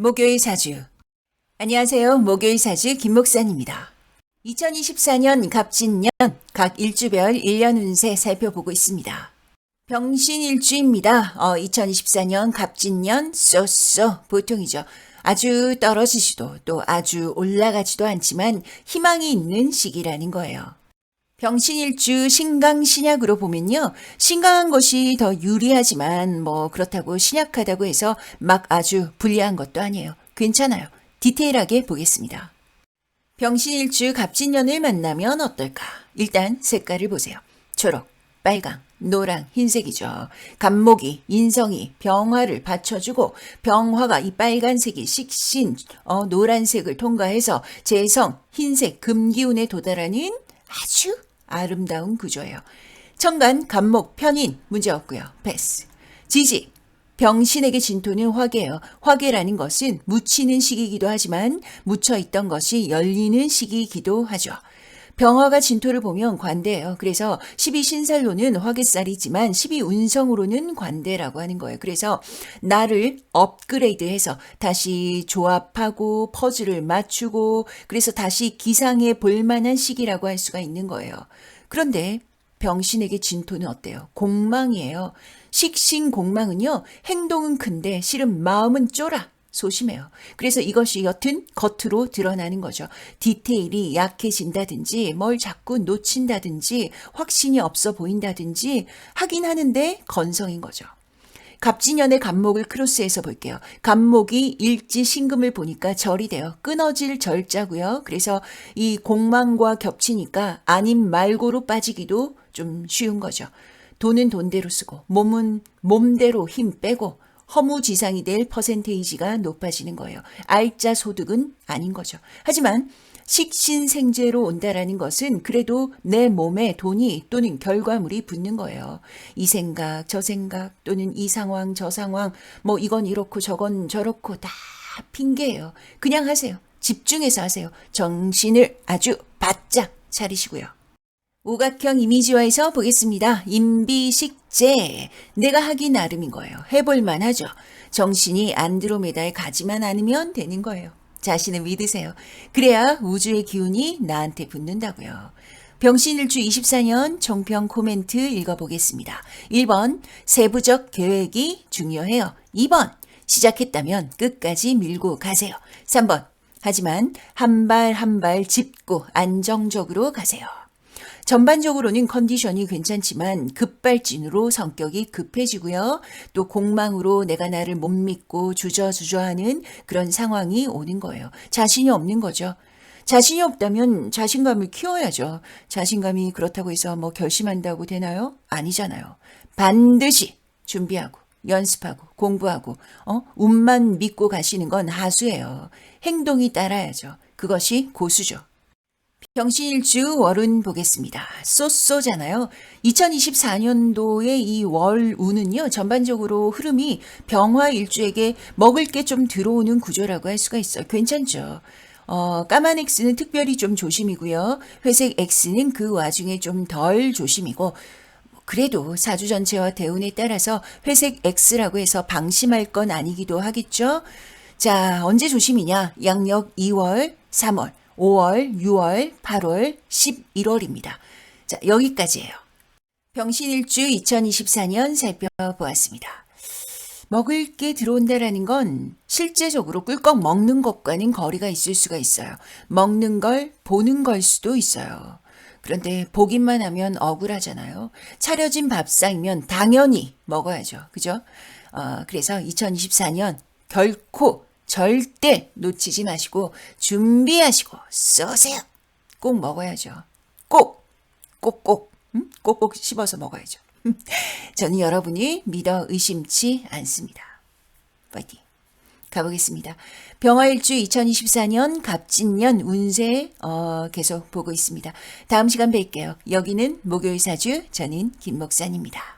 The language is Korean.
목요일 사주. 안녕하세요. 목요일 사주 김 목사입니다. 2024년 갑진년 각 일주별 1년 운세 살펴보고 있습니다. 병신일주입니다. 2024년 갑진년 쏘쏘 보통이죠. 아주 떨어지지도 또 아주 올라가지도 않지만 희망이 있는 시기라는 거예요. 병신일주 신강신약으로 보면요. 신강한 것이 더 유리하지만 그렇다고 신약하다고 해서 막 아주 불리한 것도 아니에요. 괜찮아요. 디테일하게 보겠습니다. 병신일주 갑진년을 만나면 어떨까? 일단 색깔을 보세요. 초록, 빨강, 노랑, 흰색이죠. 갑목이, 인성이 병화를 받쳐주고 병화가 이 빨간색이 식신, 노란색을 통과해서 재성, 흰색, 금기운에 도달하는 아주 아름다운 구조예요. 천간, 갑목, 편인 문제 없고요. 패스. 지지. 병신에게 진토는 화계예요. 화계라는 것은 묻히는 시기이기도 하지만 묻혀있던 것이 열리는 시기이기도 하죠. 병화가 진토를 보면 관대예요. 그래서 12신살로는 화계살이지만 12운성으로는 관대라고 하는 거예요. 그래서 나를 업그레이드해서 다시 조합하고 퍼즐을 맞추고 그래서 다시 기상해 볼 만한 시기라고 할 수가 있는 거예요. 그런데 병신에게 진토는 어때요? 공망이에요. 식신공망은요. 행동은 큰데 실은 마음은 쫄아. 소심해요. 그래서 이것이 여튼 겉으로 드러나는 거죠. 디테일이 약해진다든지 뭘 자꾸 놓친다든지 확신이 없어 보인다든지 하긴 하는데 건성인 거죠. 갑진년의 갑목을 크로스해서 볼게요. 갑목이 일지 신금을 보니까 절이 돼요. 끊어질 절자고요. 그래서 이 공망과 겹치니까 아님 말고로 빠지기도 좀 쉬운 거죠. 돈은 돈대로 쓰고 몸은 몸대로 힘 빼고 허무지상이 될 퍼센테이지가 높아지는 거예요. 알짜 소득은 아닌 거죠. 하지만 식신생재로 온다라는 것은 그래도 내 몸에 돈이 또는 결과물이 붙는 거예요. 이 생각, 저 생각 또는 이 상황, 저 상황 이건 이렇고 저건 저렇고 다 핑계예요. 그냥 하세요. 집중해서 하세요. 정신을 아주 바짝 차리시고요. 오각형 이미지화에서 보겠습니다. 임비식재. 내가 하기 나름인 거예요. 해볼만 하죠. 정신이 안드로메다에 가지만 않으면 되는 거예요. 자신을 믿으세요. 그래야 우주의 기운이 나한테 붙는다고요. 병신일주 24년 총평 코멘트 읽어보겠습니다. 1번 세부적 계획이 중요해요. 2번 시작했다면 끝까지 밀고 가세요. 3번 하지만 한 발 한 발 짚고 안정적으로 가세요. 전반적으로는 컨디션이 괜찮지만 급발진으로 성격이 급해지고요. 또 공망으로 내가 나를 못 믿고 주저주저하는 그런 상황이 오는 거예요. 자신이 없는 거죠. 자신이 없다면 자신감을 키워야죠. 자신감이 그렇다고 해서 결심한다고 되나요? 아니잖아요. 반드시 준비하고 연습하고 공부하고 운만 믿고 가시는 건 하수예요. 행동이 따라야죠. 그것이 고수죠. 병신일주 월운 보겠습니다. 쏘쏘잖아요. 2024년도의 이 월운은요. 전반적으로 흐름이 병화일주에게 먹을 게 좀 들어오는 구조라고 할 수가 있어요. 괜찮죠. 까만 X는 특별히 좀 조심이고요. 회색 X는 그 와중에 좀 덜 조심이고 그래도 사주 전체와 대운에 따라서 회색 X라고 해서 방심할 건 아니기도 하겠죠. 자, 언제 조심이냐? 양력 2월, 3월. 5월, 6월, 8월, 11월입니다. 자, 여기까지예요. 병신일주 2024년 살펴보았습니다. 먹을 게 들어온다라는 건 실제적으로 꿀꺽 먹는 것과는 거리가 있을 수가 있어요. 먹는 걸 보는 걸 수도 있어요. 그런데 보기만 하면 억울하잖아요. 차려진 밥상이면 당연히 먹어야죠. 그죠? 그래서 2024년 결코 절대 놓치지 마시고 준비하시고 쏘세요. 꼭 먹어야죠. 꼭꼭 꼭꼭 씹어서 먹어야죠. 저는 여러분이 믿어 의심치 않습니다. 파이팅. 가보겠습니다. 병화일주 2024년 갑진년 운세 계속 보고 있습니다. 다음 시간 뵐게요. 여기는 목요일 사주 저는 김 목사입니다.